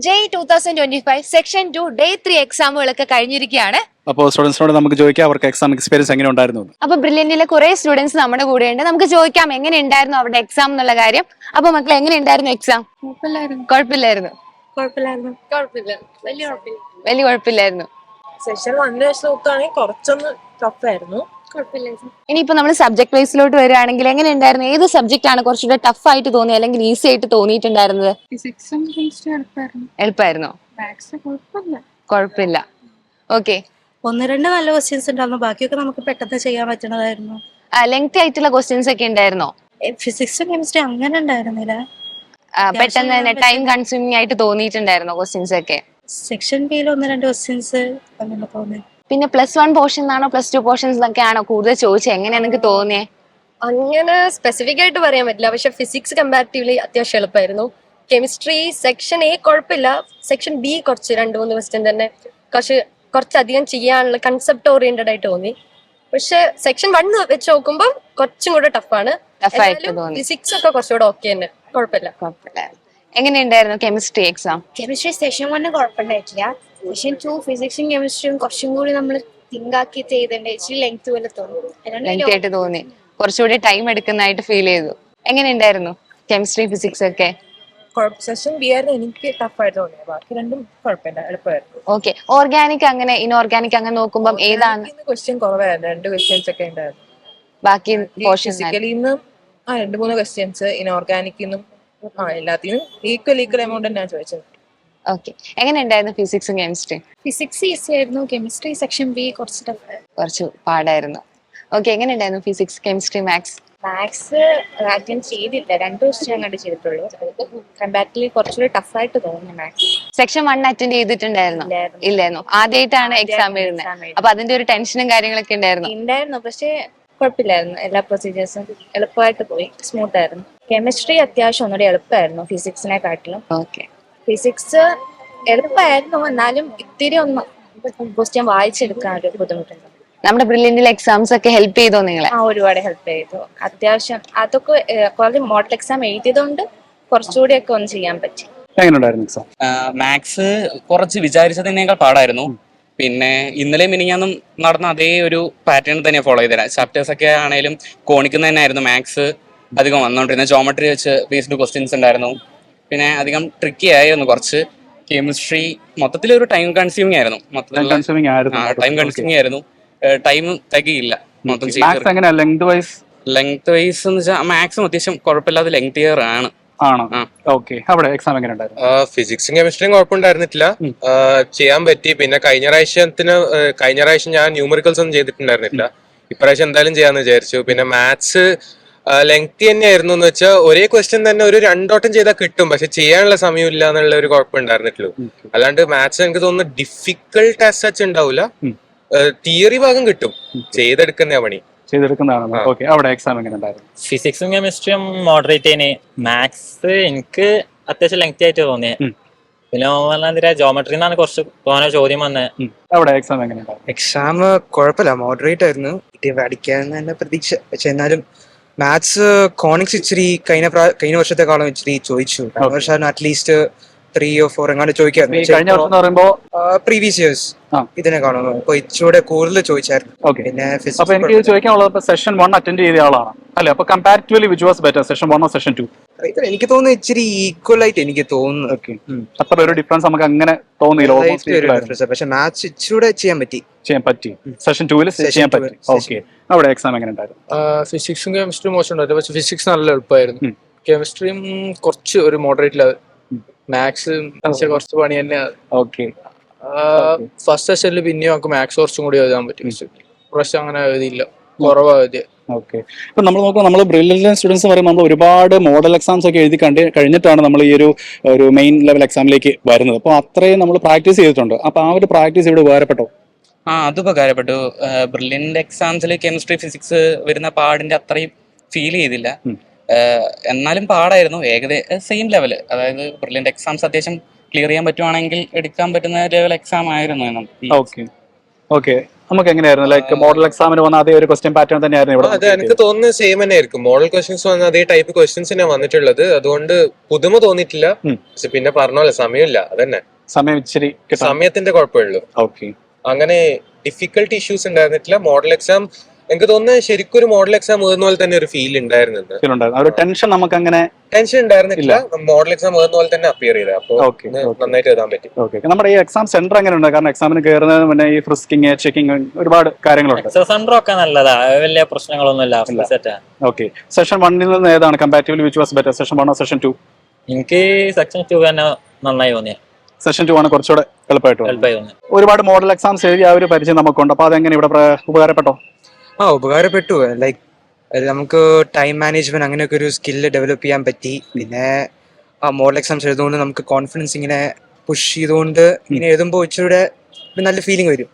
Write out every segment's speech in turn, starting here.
ജെയ് 2025 section 2 day 3 എക്സാമുകളൊക്കെ കഴിഞ്ഞിരിക്കുകയാണ്. അപ്പോൾ സ്റ്റുഡൻസിനോട് നമുക്ക് ചോദിക്കാം അവർക്ക് എക്സാം എക്സ്പീരിയൻസ് എങ്ങനെ ഉണ്ടായിരുന്നു. അപ്പൊ ബ്രില്യന്റിലെ കുറെ സ്റ്റുഡൻസ് നമ്മുടെ കൂടെയുണ്ട്. നമുക്ക് ചോദിക്കാം എങ്ങനെ ഉണ്ടായിരുന്നു അവരുടെ എക്സാം എന്നുള്ള കാര്യം. അപ്പൊ മക്കളെ എങ്ങനെ ഉണ്ടായിരുന്നു എക്സാം? കുഴപ്പമില്ലായിരുന്നു. വലിയ കുഴപ്പമില്ലായിരുന്നു. സെഷൻ 1 വെച്ച് നോക്കുകയാണെങ്കിൽ കുറച്ചൊന്ന് ടഫായിരുന്നു. ഇനിയിപ്പോ നമ്മൾ സബ്ജക്ട് വൈസിലോട്ട് വരികയാണെങ്കിൽ എങ്ങനെ ഉണ്ടായിരുന്നു? ഏത് സബ്ജക്ട് ആണ് കുറച്ചുകൂടെ ടഫ് ആയിട്ട് തോന്നിയത് അല്ലെങ്കിൽ ഈസി ആയിട്ട് തോന്നിയിട്ടുണ്ടായിരുന്നത്? എളുപ്പമായിരുന്നോ? കുഴപ്പമില്ല. ഓക്കെ. ഒന്ന് രണ്ട് നല്ല ക്വസ്റ്റ്യൻസ് ഉണ്ടായിരുന്നു, ബാക്കിയൊക്കെ നമുക്ക് പെട്ടെന്ന് ചെയ്യാൻ പറ്റുന്നതായിരുന്നു. ലെങ്ത് ആയിട്ടുള്ള ക്വസ്റ്റ്യൻസ് ഒക്കെ ഉണ്ടായിരുന്നോ? ഫിസിക്സും കെമിസ്ട്രി അങ്ങനെ ഉണ്ടായിരുന്നില്ല. പെട്ടെന്ന് തന്നെ ടൈം കൺസ്യൂമിംഗ് ആയിട്ട് തോന്നിയിട്ടുണ്ടായിരുന്നോ ക്വസ്റ്റ്യൻസ് ഒക്കെ? സെക്ഷൻ ബിയിൽ ഒന്ന് രണ്ട് ക്വസ്റ്റ്യൻസ് അങ്ങനെ തോന്നി. പിന്നെ +1 പോർഷൻ ആണോ +2 പോർഷൻസ് എന്നൊക്കെ ആണോ കൂടുതൽ ചോദിച്ചത്? എങ്ങനെയാ നിങ്ങൾക്ക് തോന്നിയേ? അങ്ങനെ സ്പെസിഫിക് ആയിട്ട് പറയാൻ പറ്റില്ല. പക്ഷെ ഫിസിക്സ് കമ്പാരിറ്റീവ്ലി അത്യാവശ്യം എളുപ്പമായിരുന്നു. കെമിസ്ട്രി സെക്ഷൻ എ കുഴപ്പമില്ല. സെക്ഷൻ ബി കുറച്ച് 2-3 ക്വസ്റ്റ്യൻ തന്നെ കുറച്ചധികം ചെയ്യാനുള്ള കൺസെപ്റ്റ് ഓറിയന്റഡ് ആയിട്ട് തോന്നി. പക്ഷെ സെക്ഷൻ 1 വെച്ച് നോക്കുമ്പോൾ കുറച്ചും കൂടെ ടഫാണ്. ഫിസിക്സ് ഒക്കെ കുറച്ചുകൂടെ ഓക്കെ തന്നെ, കുഴപ്പമില്ല. എങ്ങനെയുണ്ടായിരുന്നു കെമിസ്ട്രി എക്സാം? കെമിസ്ട്രി സെഷൻ 1 കുഴപ്പമുണ്ടായിട്ടില്ല. സെഷൻ 2 ഫിസിക്സും കെമിസ്ട്രിയും കുറച്ചും കൂടി നമ്മൾ തിങ്ക് ആക്കി ചെയ്തിട്ടുണ്ട്. ഇച്ചിരി ലെങ്ത് പോലെ ലെങ്ത് ആയിട്ട് തോന്നി, കുറച്ചുകൂടി ടൈം എടുക്കുന്നതായിട്ട് ഫീൽ ചെയ്തു. എങ്ങനെയുണ്ടായിരുന്നു കെമിസ്ട്രി ഫിസിക്സ് ഒക്കെ? സെഷൻ ബി ആയിരുന്നു എനിക്ക് ടഫായിട്ട് തോന്നിയത്. ബാക്കി രണ്ടും കുഴപ്പമില്ല, എളുപ്പമായിരുന്നു. ഓക്കെ. ഓർഗാനിക് അങ്ങനെ ഇൻഓർഗാനിക് അങ്ങനെ നോക്കുമ്പോൾ ഏതാണ്? ക്വസ്റ്റ്യൻ കുറവായിരുന്നു, 2 ക്വസ്റ്റ്യൻസ് ഒക്കെ ഉണ്ടായിരുന്നു. ബാക്കി പോർഷൻ ഫിസിക്കലിന്ന് 2-3 ക്വസ്റ്റ്യൻസ്, ഇൻഓർഗാനിക്കിന്നും എല്ലാത്തിനും ഈക്വൽ എമൗണ്ട് തന്നെയാണ് ചോദിച്ചത്. ഓക്കെ. എങ്ങനെയുണ്ടായിരുന്നു ഫിസിക്സും കെമിസ്ട്രി? ഫിസിക്സ് ഈസി ആയിരുന്നു. കെമിസ്ട്രി സെക്ഷൻ ബി കുറച്ച് പാടായിരുന്നു. ഓക്കെ. എങ്ങനെയുണ്ടായിരുന്നു physics chemistry maths? Maths attend ചെയ്തില്ല, 2 ക്വസ്റ്റ്യൻ അങ്ങോട്ട് ചെയ്തിട്ടുള്ളൂ. കമ്പാരിറ്റീവ്ലി കുറച്ചുകൂടി ടഫായിട്ട് തോന്നി മാത്സ്. സെക്ഷൻ 1 അറ്റൻഡ് ചെയ്തിട്ടുണ്ടായിരുന്നു? ഇല്ലായിരുന്നു. ആദ്യമായിട്ടാണ് എക്സാം എഴുതുന്നത്. അപ്പൊ അതിന്റെ ഒരു ടെൻഷനും കാര്യങ്ങളൊക്കെ ഉണ്ടായിരുന്നു. പക്ഷെ കുഴപ്പമില്ലായിരുന്നു, എല്ലാ പ്രൊസീജിയേഴ്സും എളുപ്പമായിട്ട് പോയി, സ്മൂത്ത് ആയിരുന്നു. കെമിസ്ട്രി അത്യാവശ്യം ഒന്നുകൂടി എളുപ്പമായിരുന്നു ഫിസിക്സിനെ കാട്ടിലും. ഓക്കെ. ഫിസിക്സ് എളുപ്പമായിരുന്നു, എന്നാലും ഇത്തിരി ഒന്ന് ക്വസ്റ്റ്യൻ വായിച്ചെടുക്കാൻ ഒരു ബുദ്ധിമുട്ടുണ്ട്. നമ്മുടെ ബ്രില്യന്റിലെ എക്സാംസ് ഒക്കെ ഹെൽപ്പ് ചെയ്തോ നിങ്ങളെ? ഒരുപാട് ഹെൽപ്പ് ചെയ്തു. അത്യാവശ്യം അതൊക്കെ കുറേ മോഡൽ എക്സാം എഴുതിയതുകൊണ്ട് കുറച്ചുകൂടി ഒക്കെ ഒന്ന് ചെയ്യാൻ പറ്റി. മാത്സ് കുറച്ച് വിചാരിച്ചതിനേക്കാൾ പാടായിരുന്നു. പിന്നെ ഇന്നലെ മിനിഞ്ഞാന്നും നടന്ന അതേ ഒരു പാറ്റേൺ തന്നെ ഫോളോ ചെയ്തുതരാം. ചാപ്റ്റേഴ്സ് ഒക്കെ ആണെങ്കിലും കോണിക്കുന്ന തന്നെയായിരുന്നു. മാത്സ് അധികം വന്നുകൊണ്ടിരുന്നത്, ജോമെട്രി വെച്ച് ബേസ്ഡ് ക്വസ്റ്റ്യൻസ് ഉണ്ടായിരുന്നു. പിന്നെ അധികം ട്രിക്കി ആയിരുന്നു കുറച്ച്. കെമിസ്ട്രി മൊത്തത്തിലൊരു ടൈം കൺസ്യൂമിങ് ആയിരുന്നു. ടൈം തികയില്ല മൊത്തം. ലെങ്ത് വൈസ് എന്ന് വെച്ചാൽ മാത്സും അത്യാവശ്യം കുഴപ്പമില്ലാതെ ലെങ്ത് ഇയർ ആണ്. ഫിസിക്സും കെമിസ്ട്രിയും കുഴപ്പമുണ്ടായിരുന്നില്ല, ചെയ്യാൻ പറ്റി. പിന്നെ കഴിഞ്ഞ പ്രാവശ്യം ഞാൻ ന്യൂമറിക്കൽസ് ഒന്നും ചെയ്തിട്ടുണ്ടായിരുന്നില്ല. ഇപ്രാവശ്യം എന്തായാലും ചെയ്യാന്ന് വിചാരിച്ചു. പിന്നെ മാത്സ് ലെങ്തി തന്നെയായിരുന്നു എന്ന് വെച്ചാൽ ഒരേ ക്വസ്റ്റ്യൻ തന്നെ ഒരു 2 വട്ടം ചെയ്താൽ കിട്ടും, പക്ഷെ ചെയ്യാനുള്ള സമയമില്ല എന്നുള്ള ഒരു കുഴപ്പമുണ്ടായിരുന്നിട്ടുള്ളൂ. അല്ലാണ്ട് മാത്സ് എനിക്ക് തോന്നുന്നു ഡിഫിക്കൽട്ട് ആസ് സച്ച് ഉണ്ടാവില്ല, തിയറി ഭാഗം കിട്ടും, ചെയ്തെടുക്കുന്ന പണി. ഫിസിക്സും കെമിസ്ട്രിയും മോഡറേറ്റ് ആണ്. മാത്സ് എനിക്ക് അത്യാവശ്യം ലെങ്തി ആയിട്ട് തോന്നിയത്. പിന്നെ ജോമെട്രി എന്നാണ് കുറച്ച് തോന്നെ ചോദ്യം വന്നത്. എക്സാം കുഴപ്പമില്ല, മോഡറേറ്റ് ആയിരുന്നു. പഠിക്കാൻ തന്നെ പ്രതീക്ഷ. പക്ഷെ എന്നാലും മാത്സ് കോണിക്സ് ഇച്ചിരി കഴിഞ്ഞ വർഷത്തെക്കാളും ഇച്ചിരി ചോദിച്ചു. കഴിഞ്ഞ വർഷം അറ്റ്ലീസ്റ്റ് 3 or 4 എങ്ങാണ്ട് ചോദിക്കായിരുന്നു. പ്രീവിയസ് ഇയേഴ്സ് ഇതിനെക്കാളും ഇപ്പൊ ഇച്ചിരി കൂടുതൽ ചോദിച്ചായിരുന്നു. പിന്നെ എനിക്ക് ചോദിക്കാനുള്ളത് സെഷൻ 1 അറ്റൻഡ് ചെയ്ത ആളാണ് അല്ലെ? അപ്പൊ comparatively which was better, session 1 or session 2? എനിക്ക് തോന്നുന്നു ഇച്ചിരി ഈക്വൽ ആയിട്ട് എനിക്ക് തോന്നുന്നു. അത്ര ഒരു ഡിഫറൻസ് നമുക്ക് അങ്ങനെ തോന്നിയില്ല. പക്ഷെ മാത്സ് ഇച്ചിരി ചെയ്യാൻ പറ്റി. സെഷൻ 2 ചെയ്യാൻ പറ്റി. ഓക്കെ. അവിടെ എക്സാം എങ്ങനെ ഉണ്ടായിരുന്നു? ഫിസിക്സും കെമിസ്ട്രിയും മോശം ഉണ്ടായിരുന്നു, പക്ഷെ ഫിസിക്സ് നല്ല എളുപ്പമായിരുന്നു. കെമിസ്ട്രിയും കുറച്ച് ഒരു മോഡറേറ്റ്. മാത്സ് കുറച്ച് പണി തന്നെയാണ്. ഓക്കെ. ഫസ്റ്റ് സെഷനിൽ പിന്നെയും നമുക്ക് മാത്സ് കുറച്ചും കൂടി എഴുതാൻ പറ്റും. പ്രശ്നം അങ്ങനെ എഴുതിയില്ല, കുറവാ എഴുതിയ. ഓക്കെ. ഇപ്പൊ നമ്മൾ നോക്കുക, നമ്മൾ ബ്രില്യന്റ് സ്റ്റുഡൻസ് പറയുമ്പോൾ നമ്മൾ ഒരുപാട് മോഡൽ എക്സാംസ് ഒക്കെ എഴുതി കഴിഞ്ഞിട്ടാണ് നമ്മൾ ഈ ഒരു മെയിൻ ലെവൽ എക്സാമിലേക്ക് വരുന്നത്. അപ്പോൾ അത്രയും നമ്മൾ പ്രാക്ടീസ് ചെയ്തിട്ടുണ്ട്. അപ്പൊ ആ ഒരു പ്രാക്ടീസ് ഇവിടെ ഉപകാരപ്പെട്ടോ? അത് ഉപകാരപ്പെട്ടു. ബ്രില്യന്റ് എക്സാംസിൽ കെമിസ്ട്രി ഫിസിക്സ് വരുന്ന പാടിന്റെ അത്രയും ഫീൽ ചെയ്തില്ല. എന്നാലും പാടായിരുന്നു, ഏകദേശം സെയിം ലെവല്. അതായത് ബ്രില്യന്റ് എക്സാംസ് അത്യാവശ്യം ക്ലിയർ ചെയ്യാൻ പറ്റുവാണെങ്കിൽ എടുക്കാൻ പറ്റുന്ന ലെവൽ എക്സാം ആയിരുന്നു. ഓക്കെ. നമുക്ക് എങ്ങനെയായിരുന്നു ലൈക്ക് മോഡൽ എക്സാമിന് വന്ന അതേ ഒരു ക്വസ്റ്റ്യൻ പാറ്റേൺ തന്നെയായിരുന്നു ഇവിടെ അതെ, എനിക്ക് തോന്നുന്നത് സെയിം തന്നെ ആയിരിക്കും. മോഡൽ ക്വസ്റ്റ്യൻസ് വന്ന അതേ ടൈപ്പ് ക്വസ്റ്റ്യൻസ് തന്നെ വന്നിട്ടുള്ളത്. അതുകൊണ്ട് പുതുമ തോന്നിയിട്ടില്ല. പക്ഷെ പിന്നെ പറഞ്ഞോലെ സമയമില്ല, അതന്നെ സമയം ഇച്ചിരി സമയത്തിന്റെ കുഴപ്പമേ ഉള്ളൂ. ഓക്കെ. അങ്ങനെ ഡിഫിക്കൽട്ട് ഇഷ്യൂസ് ഉണ്ടായിരുന്നിട്ടില്ല. മോഡൽ എക്സാം എനിക്ക് തോന്നുന്നത് ശരിക്കും ഒരു മോഡൽ എക്സാം എഴുതുന്ന പോലെ തന്നെ ഒരു ഫീൽ ഉണ്ടായിരുന്നു. ഒരു ടെൻഷൻ നമുക്ക് അങ്ങനെ ടെൻഷൻ ഉണ്ടായിരുന്നില്ല. മോഡൽ എക്സാം എഴുതുന്ന പോലെ തന്നെ അപ്പിയർ ചെയ്തത്. അപ്പോൾ നന്നായിട്ട് എഴുതാൻ പറ്റി. ഓക്കെ. നമ്മുടെ ഈ എക്സാം സെന്റർ എങ്ങനെയുണ്ട്? കാരണം എക്സാമിന് കയറുന്നതിന് മുന്നേ ഈ ഫ്രിസ്കിങ്, ചെക്കിങ്, ഒരുപാട് കാര്യങ്ങളുണ്ട്. സെന്റർ ഒക്കെ നല്ലതാ, വലിയ പ്രശ്നങ്ങളൊന്നും ഇല്ല. ഓക്കെ. സെഷൻ 1 നിന്ന് ഏതാണ് comparatively which was better, session 1 or session 2? എനിക്ക് സെക്ഷൻ 2 തന്നെ നന്നായി തോന്നിയ. സെഷൻ 2 ആണ് കുറച്ചുകൂടെ എളുപ്പമായിട്ട് തോന്നി. ഒരുപാട് മോഡൽ എക്സാംസ് എഴുതി ആ ഒരു പരിചയം നമുക്കുണ്ട്. അപ്പൊ അതെങ്ങനെ ഇവിടെ ഉപകാരപ്പെട്ടോ? ഉപകാരപ്പെട്ടു. ലൈക്ക് നമുക്ക് ടൈം മാനേജ്മെന്റ് അങ്ങനെയൊക്കെ ഒരു സ്കില്ല് ഡെവലപ്പ് ചെയ്യാൻ പറ്റി. പിന്നെ ആ മോഡൽ എക്സാംസ് എഴുതുകൊണ്ട് നമുക്ക് കോൺഫിഡൻസ് ഇങ്ങനെ പുഷ് ചെയ്തുകൊണ്ട് ഇങ്ങനെ എഴുതുമ്പോൾ ഇച്ചിരി നല്ല ഫീലിംഗ് വരും.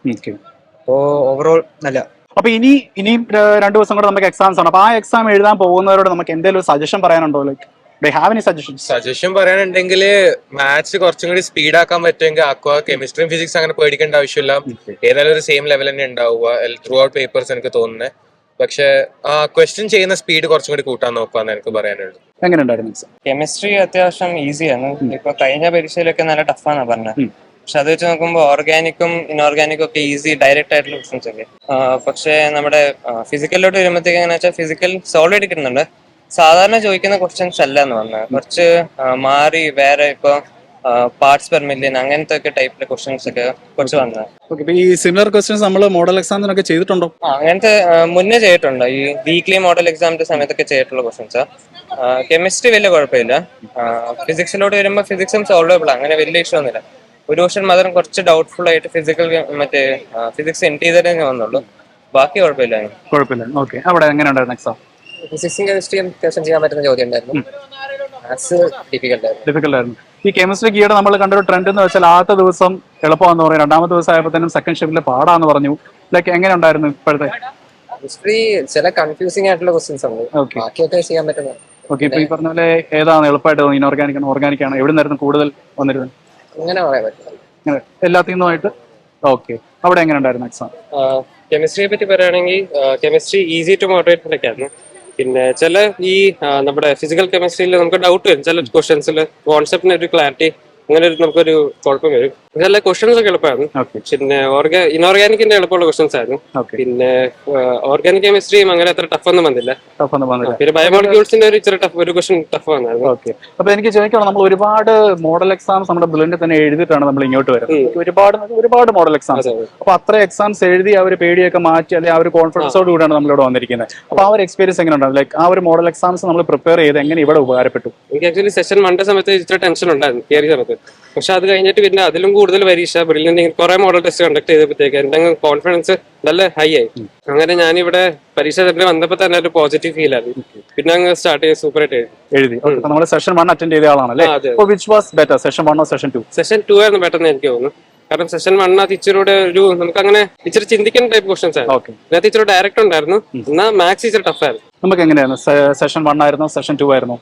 അപ്പോൾ ഓവറോൾ നല്ല. അപ്പൊ ഇനിയും 2 ദിവസം കൂടെ നമുക്ക് എക്സാംസ് ആണ്. അപ്പൊ ആ എക്സാം എഴുതാൻ പോകുന്നവരോട് നമുക്ക് എന്തെങ്കിലും ഒരു സജഷൻ പറയാനുണ്ടോ? ലൈക്ക് സജഷൻ പറയാനുണ്ടെങ്കിൽ മാത്സ് കുറച്ചും കൂടി സ്പീഡ് ആക്കാൻ പറ്റുമെങ്കിൽ ആക്കുക. കെമിസ്ട്രിയും ഫിസിക്സ് അങ്ങനെ പേടിക്കേണ്ട ആവശ്യമില്ല. ഏതായാലും ഒരു സെയിം ലെവൽ തന്നെ ഉണ്ടാവുക ത്രൂ ഔട്ട് പേപ്പേഴ്സ് എനിക്ക് തോന്നുന്നത്. പക്ഷെ ആ ക്വസ്റ്റ്യൻ ചെയ്യുന്ന സ്പീഡ് കുറച്ചും കൂടി കൂട്ടാൻ നോക്കുകയെന്ന് എനിക്ക് പറയാനുള്ളൂ. എങ്ങനെയുണ്ടായിരുന്നു? കെമിസ്ട്രി അത്യാവശ്യം ഈസിയാണ്. ഇപ്പൊ കഴിഞ്ഞ പരീക്ഷയിലൊക്കെ നല്ല ടഫാണ് പറഞ്ഞത്. പക്ഷെ അത് വെച്ച് നോക്കുമ്പോൾ ഓർഗാനിക്കും ഇൻഓർഗാനിക്കും ഒക്കെ ഈസി ഡയറക്റ്റ് ആയിട്ടുള്ള ക്വസ്റ്റൻസ് ഒക്കെ. പക്ഷെ നമ്മുടെ ഫിസിക്കലിലോട്ട് വരുമ്പോഴത്തേക്ക് എങ്ങനെ വെച്ചാൽ ഫിസിക്കൽ സോൾവ് ചെയ്ത് കിട്ടുന്നുണ്ട്. സാധാരണ ചോദിക്കുന്ന ക്വസ്റ്റ്യൻസ് അല്ല എന്ന് പറഞ്ഞാൽ കുറച്ച് മാറി വേറെ ഇപ്പൊ പാർട്സ് പെർ മില്യൺ അങ്ങനത്തെ ഒക്കെ ടൈപ്പിലെ ക്വസ്റ്റ്യൻസ് ഒക്കെ കുറച്ച് വന്നത്. ഈ സിമിലർ ക്വസ്റ്റ്യൻസ് നമ്മൾ മോഡൽ എക്സാമിനൊക്കെ ചെയ്തിട്ടുണ്ടോ? അങ്ങനത്തെ മുന്നേ ചെയ്തിട്ടുണ്ട്. ഈ വീക്ക്ലി മോഡൽ എക്സാമിന്റെ സമയത്തൊക്കെ ചെയ്തിട്ടുള്ള ക്വസ്റ്റ്യൻസ്. കെമിസ്ട്രി വലിയ കുഴപ്പമില്ല. ഫിസിക്സിലോട്ട് വരുമ്പോൾ ഫിസിക്സും സോൾവബിൾ, അങ്ങനെ വലിയ ഇഷ്യൂ ഒന്നുമില്ല. ഒരു ക്വസ്റ്റ്യൻ മാത്രം കുറച്ച് ഡൗട്ട്ഫുൾ ആയിട്ട് ഫിസിക്സ് എൻഡ് ചെയ്തേ വന്നുള്ളൂ. ബാക്കി കുഴപ്പമില്ല. ഓക്കെ. അവിടെ എങ്ങനെയുണ്ടായിരുന്നു എക്സാം? ഫിസിക്സും കെമിസ്ട്രിയും അത്യാവശ്യം ചെയ്യാൻ പറ്റുന്ന ചോദ്യം ഉണ്ടായിരുന്നു. മാത്സ് ഡിഫിക്കൽട്ട് ആയിരുന്നു. ഈ കെമിസ്ട്രി ഈയിടെ നമ്മൾ കണ്ടൊരു ട്രെൻഡ് എന്ന് വെച്ചാൽ ആദ്യത്തെ ദിവസം എളുപ്പമാണെന്ന് പറയും, രണ്ടാമത്തെ ദിവസം ആയപ്പോഴത്തേനും സെക്കൻഡ് ഷിഫ്റ്റിൽ പാടാന്ന് പറഞ്ഞു. ലൈക്ക് എങ്ങനെ ഉണ്ടായിരുന്നു ഇപ്പോഴത്തെ കെമിസ്ട്രി? ചില കൺഫ്യൂസിംഗ് ആയിട്ടുള്ള ക്വസ്റ്റ്യൻസ് ഉണ്ട്, ബാക്കിയൊക്കെ ചെയ്യാൻ പറ്റുന്നത്. ഓക്കെ. ഇപ്പൊ ഈ പറഞ്ഞ പോലെ ഏതാണ് എളുപ്പമായിട്ട് തോന്നി? ഇൻഓർഗാനിക് ആണോ ഓർഗാനിക് ആണോ? എവിടെ നിന്നായിരുന്നു കൂടുതൽ വന്നിരുന്നത്? അങ്ങനെ പറയാൻ പറ്റില്ല, എല്ലാത്തിൽ നിന്നുമായിട്ട്. ഓക്കെ. അവിടെ എങ്ങനെ ഉണ്ടായിരുന്നു എക്സാം? കെമിസ്ട്രിയെ പറ്റി പറയുകയാണെങ്കിൽ കെമിസ്ട്രി ഈസി ടു മോഡറേറ്റ് ഒക്കെ ആയിരുന്നു. പിന്നെ ചില ഈ നമ്മുടെ ഫിസിക്കൽ കെമിസ്ട്രിയിൽ നമുക്ക് ഡൗട്ട് വരും. ചില ക്വസ്റ്റ്യൻസിൽ കോൺസെപ്റ്റിന് ഒരു ക്ലാരിറ്റി അങ്ങനെ നമുക്കൊരു കുഴപ്പം വരും. ചില ക്വസ്റ്റ്യൻസ് ഒക്കെ എളുപ്പമായിരുന്നു. പിന്നെ ഇൻഓർഗാനിക്കിന്റെ എളുപ്പമുള്ള ക്വസ്റ്റ്യൻസ് ആയിരുന്നു. പിന്നെ ഓർഗാനിക് കെമിസ്ട്രിയും അങ്ങനെ അത്ര ടഫ് ഒന്നും വന്നില്ല. പിന്നെ ബയോമോളിക്യൂൾസിന്റെ ഒരു ഇച്ചിരി ടഫ് ഒരു ക്വസ്റ്റ്യൻ ടഫ് വന്നായിരുന്നു. ഓക്കെ. അപ്പൊ എനിക്ക് ചോദിക്കണം, നമ്മൾ ഒരുപാട് മോഡൽ എക്സാംസ് നമ്മുടെ ബ്രില്ലിന്റെ തന്നെ എഴുതിയിട്ടാണ് നമ്മൾ ഇങ്ങോട്ട് വരുന്നത്. ഒരുപാട് മോഡൽ എക്സാംസ്. അപ്പൊ അത്ര എക്സാംസ് എഴുതി ആ ഒരു പേടിയൊക്കെ മാറ്റി അല്ലെങ്കിൽ ആ ഒരു കോൺഫിഡൻസോട് കൂടിയാണ് നമ്മൾ ഇവിടെ വന്നിരിക്കുന്നത്. അപ്പൊ ആ ഒരു എക്സ്പീരിയൻസ് എങ്ങനെ ഉണ്ടാവും? ലൈക്ക് ആ ഒരു മോഡൽ എക്സാംസ് നമ്മൾ പ്രിപ്പയർ ചെയ്ത് എങ്ങനെ ഇവിടെ ഉപകാരപ്പെട്ടു? എനിക്ക് ആക്ച്വലി സെഷൻ 1 സമയത്ത് ഇച്ചിരി ടെൻഷൻ ഉണ്ടായിരുന്നു കയറിയ സമയത്ത്. പക്ഷെ അത് കഴിഞ്ഞിട്ട് പിന്നെ അതിലും കൂടുതൽ പരീക്ഷ ബ്രില്യന്റ് കുറെ മോഡൽ ടെസ്റ്റ് കണ്ടക്ട് ചെയ്തപ്പോഴത്തേക്ക് എന്റെ കോൺഫിഡൻസ് നല്ല ഹൈ ആയി. അങ്ങനെ ഞാനിവിടെ പരീക്ഷ സെന്ററിൽ വന്നപ്പോൾ തന്നെ ഒരു പോസിറ്റീവ് ഫീൽ ആയിരുന്നു. പിന്നെ അങ്ങ് സ്റ്റാർട്ട് ചെയ്ത് സൂപ്പർ ആയിട്ട് എഴുതി. നമ്മൾ സെഷൻ 1 അറ്റൻഡ് ചെയ്ത ആളാണല്ലേ? Which was better, session 1 or session 2? Session 2 ആയിരുന്നു ബെറ്റർ എന്ന് എനിക്ക് തോന്നുന്നു. കാരണം സെഷൻ 1 ഇച്ചിരിയുടെ ഒരു നമുക്ക് അങ്ങനെ ഇച്ചിരി ചിന്തിക്കുന്ന ടൈപ്പ് ക്വസ്റ്റൻസ് ആയിരുന്നു. ഇതിനകത്ത് ഇച്ചിരി ഡയറക്റ്റ് ഉണ്ടായിരുന്നു. എന്നാൽ മാത്സ് ഇച്ചിരി ടഫ് ആയിരുന്നു. നമുക്ക് എങ്ങനെയായിരുന്നു? സെഷൻ 1 ആയിരുന്നോ സെഷൻ 2 ആയിരുന്നോ?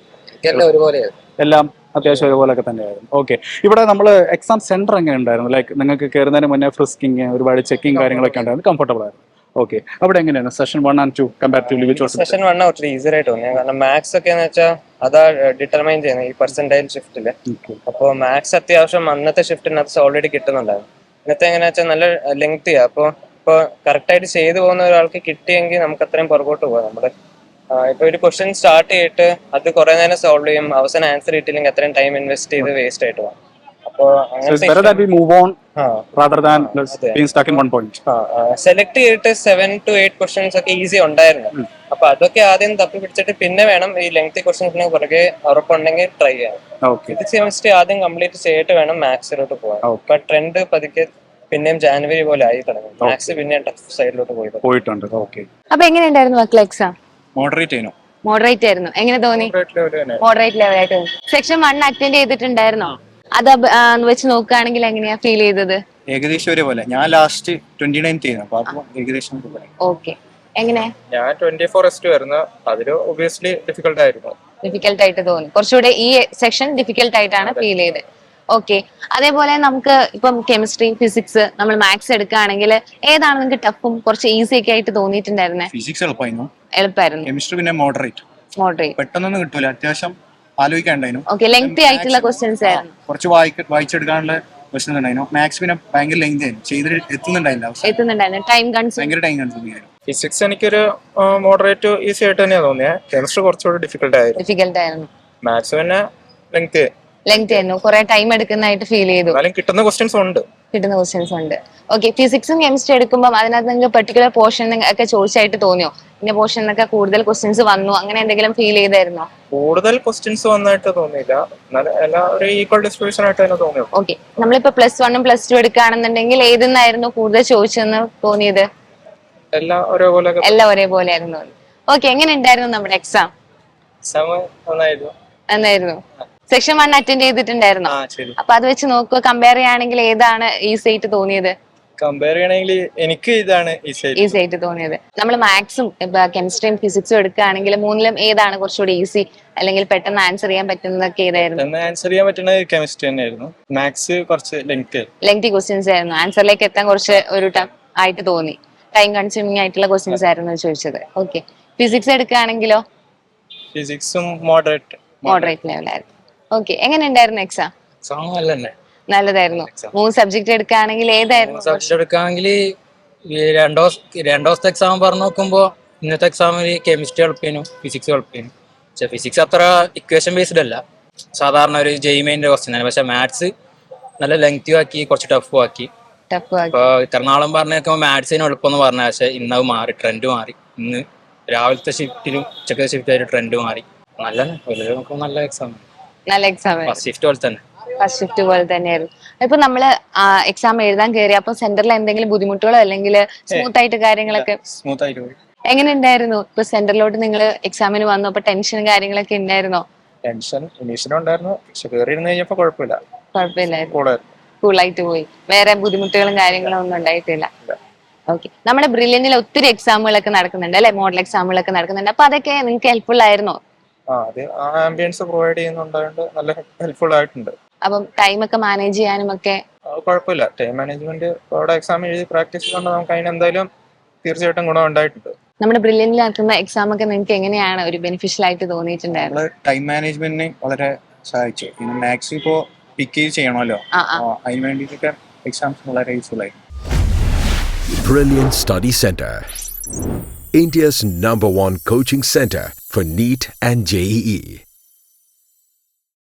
എല്ലാം അത്യാവശ്യം ഒരുപോലൊക്കെ തന്നെയായിരുന്നു. ഓക്കെ. ഇവിടെ നമ്മൾ എക്സാം സെന്റർ എങ്ങനെ ഉണ്ടായിരുന്നു? ലൈക്ക് നിങ്ങൾക്ക് കയറുന്നതിന് മുന്നേ ഫ്രിസ്കിങ് ഒരുപാട് ചെക്കിങ് കാര്യങ്ങളൊക്കെ ഉണ്ടായിരുന്നു, കംഫർട്ടബിൾ ആയിരുന്നു. ഓക്കെ. അവിടെ എങ്ങനെയാണ് സെഷൻ 1 and 2 കമ്പാരിറ്റീവ്ലി? സെഷൻ 1 ഒത്തിരി ഈസി ആയിട്ട് തോന്നിയത്. കാരണം മാത്സ് ഒക്കെ എന്ന് വെച്ചാൽ അതാ ഡിറ്റർമൈൻ ചെയ്യുന്നത് ഈ പെർസെന്റൈൽ ഷിഫ്റ്റില്. അപ്പോൾ മാത്സ് അത്യാവശ്യം അന്നത്തെ ഷിഫ്റ്റിനകത്ത് ഓൾറെഡി കിട്ടുന്നുണ്ടായിരുന്നു. ഇന്നത്തെ എങ്ങനെയാ വെച്ചാൽ നല്ല ലെങ്തിയാ. അപ്പോൾ ഇപ്പോൾ കറക്റ്റായിട്ട് ചെയ്തു പോകുന്ന ഒരാൾക്ക് കിട്ടിയെങ്കിൽ നമുക്ക് അത്രയും പുറകോട്ട് പോകാം. നമ്മുടെ ഇപ്പൊ ഒരു ക്വസ്റ്റ്യൻ സ്റ്റാർട്ട് ചെയ്തിട്ട് അത് കുറെ നേരം സോൾവ് ചെയ്യും, അവസാനം ആൻസർ കിട്ടിയില്ലെങ്കിൽ അത്രയും ടൈം ഇൻവെസ്റ്റ് ചെയ്ത് വേസ്റ്റ് ആയിട്ട് പോകും. അപ്പൊ സെലക്ട് ചെയ്തിട്ട് 7 to 8 ക്വസ്റ്റ്യൻസ് ഒക്കെ ഈസി ഉണ്ടായിരുന്നു. അപ്പൊ അതൊക്കെ ആദ്യം തപ്പി പിടിച്ചിട്ട് പിന്നെ വേണം ഈ ലെങ്തി ക്വസ്റ്റ്യൻസിന് പുറകെ ഉറപ്പുണ്ടെങ്കിൽ ട്രൈ ചെയ്യാം. ഫിസിക്സ് കെമിസ്ട്രി ആദ്യം കംപ്ലീറ്റ് ചെയ്തിട്ട് വേണം മാത്സിലോട്ട് പോകാൻ. ഇപ്പൊ ട്രെൻഡ് പതുക്കെ പിന്നെയും ജാനുവരി പോലെ ആയി തുടങ്ങി. മാത്സ് പിന്നെ ടഫ് സൈഡിലോട്ട് പോയിട്ടുണ്ട്. അപ്പൊ എങ്ങനെയുണ്ടായിരുന്നു മക്കളെ എക്സാം? മോഡറേറ്റ് ആയിരുന്നു. എങ്ങനെ തോന്നി? മോഡറേറ്റ് ലെവലായിട്ട് തോന്നി. സെക്ഷൻ 1 അറ്റൻഡ് ചെയ്തിട്ടുണ്ടായിരുന്നോ? അത് വെച്ച് നോക്കുകയാണെങ്കിൽ എങ്ങനെയാ ഫീൽ ചെയ്തത്? ഏകദേശം ഒരേപോലെ. ഞാൻ ലാസ്റ്റ് 29th ചെയ്യുന്നു. അപ്പൊ ഏകദേശം ഓക്കെ. എങ്ങനെ? ഞാൻ 24S2 ആയിരുന്നു. അതില് ഒബിയസ്ലി ഡിഫിക്കൽട്ട് ആയിരുന്നു. ഡിഫിക്കൽട്ട് ആയിട്ട് തോന്നി. കുറച്ചുകൂടെ ഈ സെക്ഷൻ ഡിഫിക്കൽട്ട് ആയിട്ടാണ് ഫീൽ ചെയ്തത്. ഓക്കെ, അതേപോലെ നമുക്ക് ഇപ്പം കെമിസ്ട്രി, ഫിസിക്സ്, നമ്മൾ മാത്സ് എടുക്കുകയാണെങ്കിൽ ഏതാണ് നിങ്ങൾക്ക് ടഫും കുറച്ച് ഈസി ഒക്കെ ആയിട്ട് തോന്നിയിട്ടുണ്ടായിരുന്നെ? ഫിസിക്സ് എളുപ്പമായിരുന്നു, എളുപ്പമായിരുന്നു. കെമിസ്ട്രി പിന്നെ മോഡറേറ്റ്, മോഡറേറ്റ്. പെട്ടെന്നൊന്നും കിട്ടൂല, അത്യാവശ്യം ആലോചിക്കാണ്ടായിരുന്നു. ഓക്കെ, ലെങ്തി ആയിട്ടുള്ള ക്വസ്റ്റ്യൻസ് ആയിരുന്നു. കുറച്ച് വായിച്ചെടുക്കാനുള്ള ക്വസ്റ്റൻ ഉണ്ടായിരുന്നു. മാത്സ് പിന്നെ ഭയങ്കര ലെങ്തി ആയിരുന്നു, ചെയ്തിട്ട് എത്തുന്നുണ്ടായിരുന്നു. Time consume. ഭയങ്കര ടൈം കൺസ്യൂമിംഗ് ആയിരുന്നു. ഫിസിക്സ് എനിക്കൊരു മോഡറേറ്റ് ഈസി ആയിട്ട് തന്നെയാണ് തോന്നിയത്. കെമിസ്ട്രി കുറച്ചുകൂടി ഡിഫിക്കൽട്ട് ആയിരുന്നു. മാത്സ് പിന്നെ ലെങ്തി ആയിരുന്നു, കുറെ ടൈം എടുക്കുന്നതായിട്ട് ഫീൽ ചെയ്തു. കിട്ടുന്ന ക്വസ്റ്റ്യൻസ് ഉണ്ട്. ഓക്കെ, ഫിസിക്സും കെമിസ്ട്രി എടുക്കുമ്പോൾ അതിനകത്ത് നിങ്ങൾക്ക് പെർട്ടിക്കുലർ പോർഷൻ ഒക്കെ ചോദിച്ചായിട്ട് തോന്നിയോ? ഇന്ന പോർഷൻ എന്നൊക്കെ കൂടുതൽ ക്വസ്റ്റ്യൻസ് വന്നു, അങ്ങനെ എന്തെങ്കിലും ഫീൽ ചെയ്തായിരുന്നോ? കൂടുതൽ ക്വസ്റ്റ്യൻസ് വന്നായിട്ട് തോന്നിയില്ല, എല്ലാവരും ഈക്വൽ ഡിസ്ട്രിബ്യൂഷൻ ആയിട്ട് തന്നെ തോന്നിയോ. ഓക്കെ, നമ്മളിപ്പോ +1 ഉം +2 എടുക്കുകയാണെന്നുണ്ടെങ്കിൽ ഏതെന്നായിരുന്നു കൂടുതൽ ചോദിച്ചെന്ന് തോന്നിയത്? എല്ലാം ഒരേപോലെ ആയിരുന്നു. ഓക്കെ, എങ്ങനെ ഉണ്ടായിരുന്നു നമ്മുടെ എക്സാം? നന്നായിരുന്നു. സെക്ഷൻ 1 അറ്റൻഡ് ചെയ്തിട്ടുണ്ടായിരുന്നോ? അപ്പൊ അത് വെച്ച് നോക്കുക, കമ്പയർ ചെയ്യുകയാണെങ്കിൽ ഏതാണ് ഈസി ആയിട്ട് തോന്നിയത്? കമ്പയർ ചെയ്യണമെങ്കിൽ എനിക്ക് ഇതാണ് ഈസി ആയിട്ട് തോന്നിയത്. നമ്മൾ മാത്സും കെമിസ്ട്രിയും ഫിസിക്സും എടുക്കുകയാണെങ്കിൽ മൂന്നിലും ഏതാണ് കുറച്ചുകൂടി ഈസി, അല്ലെങ്കിൽ പെട്ടെന്ന് ആൻസർ ചെയ്യാൻ പറ്റുന്നതൊക്കെ ഏതായിരുന്നു? ആൻസർ ചെയ്യാൻ പറ്റുന്നത് കെമിസ്ട്രി തന്നെയായിരുന്നു. മാത്സ് കുറച്ച് ലെങ്തി ക്വസ്റ്റ്യൻസ് ആയിരുന്നു, ആൻസറിലേക്ക് എത്താൻ കുറച്ച് ഒരു ടഫ് ആയിട്ട് തോന്നി. ടൈം കൺസ്യൂമിംഗ് ആയിട്ടുള്ള ക്വസ്റ്റ്യൻസ് ആയിരുന്നു ചോദിച്ചത്. ഓക്കെ, ഫിസിക്സ് എടുക്കുകയാണെങ്കിലോ? ഫിസിക്സും മോഡറേറ്റ് ലെവലായിരുന്നു. ഓക്കെ, എങ്ങനെ ഉണ്ടായിരുന്നു എക്സാം? നല്ലതായിരുന്നു. 3 സബ്ജക്ട് എടുക്കുകയാണെങ്കിൽ ഏതായിരുന്നു? സബ്ജക്ട് എടുക്കുകയാണെങ്കിൽ രണ്ടു ദിവസത്തെ എക്സാം പറഞ്ഞു നോക്കുമ്പോ ഇന്നത്തെ എക്സാമിൽ കെമിസ്ട്രി എളുപ്പേനും ഫിസിക്സ് എളുപ്പേനും. പക്ഷെ ഫിസിക്സ് അത്ര ഇക്വേഷൻ ബേസ്ഡ് അല്ല, സാധാരണ ഒരു ജെയ്മെയിന്റെ ക്വസ്റ്റ്യൻ ആണ്. പക്ഷെ മാത്സ് നല്ല ലെങ്തി ആക്കി, കുറച്ച് ടഫും ആക്കി. ഇപ്പൊ ഇത്ര നാളും പറഞ്ഞേക്കുമ്പോ മാത്സിന് എളുപ്പം പറഞ്ഞ, പക്ഷെ ഇന്നത് മാറി, ട്രെൻഡ് മാറി. ഇന്ന് രാവിലത്തെ ഷിഫ്റ്റിലും ഉച്ചക്കത്തെ ഷിഫ്റ്റായിട്ട് ട്രെൻഡ് മാറി. നല്ല എക്സാം ഫസ്റ്റ് ഷിഫ്റ്റ് പോലെ തന്നെയായിരുന്നു. ഇപ്പൊ നമ്മള് എക്സാം എഴുതാൻ കയറി, അപ്പൊ സെന്ററിൽ എന്തെങ്കിലും ബുദ്ധിമുട്ടുകളോ അല്ലെങ്കിൽ സ്മൂത്ത് ആയിട്ട് കാര്യങ്ങളൊക്കെ എങ്ങനെ ഉണ്ടായിരുന്നു? ഇപ്പൊ സെന്ററിലോട്ട് നിങ്ങൾ എക്സാമിന് വന്നു, അപ്പൊ ടെൻഷനും കാര്യങ്ങളൊക്കെ ഉണ്ടായിരുന്നോ? ടെൻഷൻ ഇനീഷ്യലും ഉണ്ടായിരുന്നു, പക്ഷെ കയറി ഇരുന്ന് കഴിഞ്ഞപ്പോ കുഴപ്പമില്ലായിരുന്നു, കൂളായിട്ട് പോയി. വേറെ ബുദ്ധിമുട്ടുകളും കാര്യങ്ങളും ഒന്നും ഉണ്ടായിട്ടില്ല. ഓക്കെ, നമ്മുടെ ബ്രില്യന്റിൽ ഒത്തിരി എക്സാമുകളൊക്കെ നടക്കുന്നുണ്ട് അല്ലെ, മോഡൽ എക്സാമുകളൊക്കെ നടക്കുന്നുണ്ട്. അപ്പൊ അതൊക്കെ നിങ്ങൾക്ക് ഹെൽപ്ഫുൾ ആയിരുന്നോ? ആംബിയൻസ് പ്രൊവൈഡ് ചെയ്യുന്നുണ്ടായത് നല്ല ഹെൽപ്ഫുൾ ആയിട്ടുണ്ട്. അപ്പം ടൈം ഒക്കെ മാനേജ് ചെയ്യാനും ഒക്കെ കുഴപ്പമില്ല. ടൈം മാനേജ്മെന്റ് അവിടെ എക്സാം എഴുതി പ്രാക്ടീസ് കൊണ്ട് നമുക്ക് അതിന് എന്തായാലും തീർച്ചയായിട്ടും ഗുണം ഉണ്ടായിട്ടുണ്ട്. നമ്മുടെ ബ്രില്യന്റിൽ നടത്തുന്ന എക്സാം ഒക്കെ നിങ്ങൾക്ക് എങ്ങനെയാണ് ഒരു ബെനിഫിഷ്യൽ ആയിട്ട് തോന്നിയിട്ടുണ്ടായിരുന്നത്? ടൈം മാനേജ്മെന്റിനെ വളരെ സഹായിച്ചു. പിന്നെ മാത്സ് ഇപ്പോ പിക്ക് ചെയ്യണമല്ലോ, അതിന് വേണ്ടിയിട്ടൊക്കെ എക്സാംസ് വളരെ യൂസ്ഫുൾ ആയി. Brilliant Study Center, India's #1 coaching center for NEET and JEE.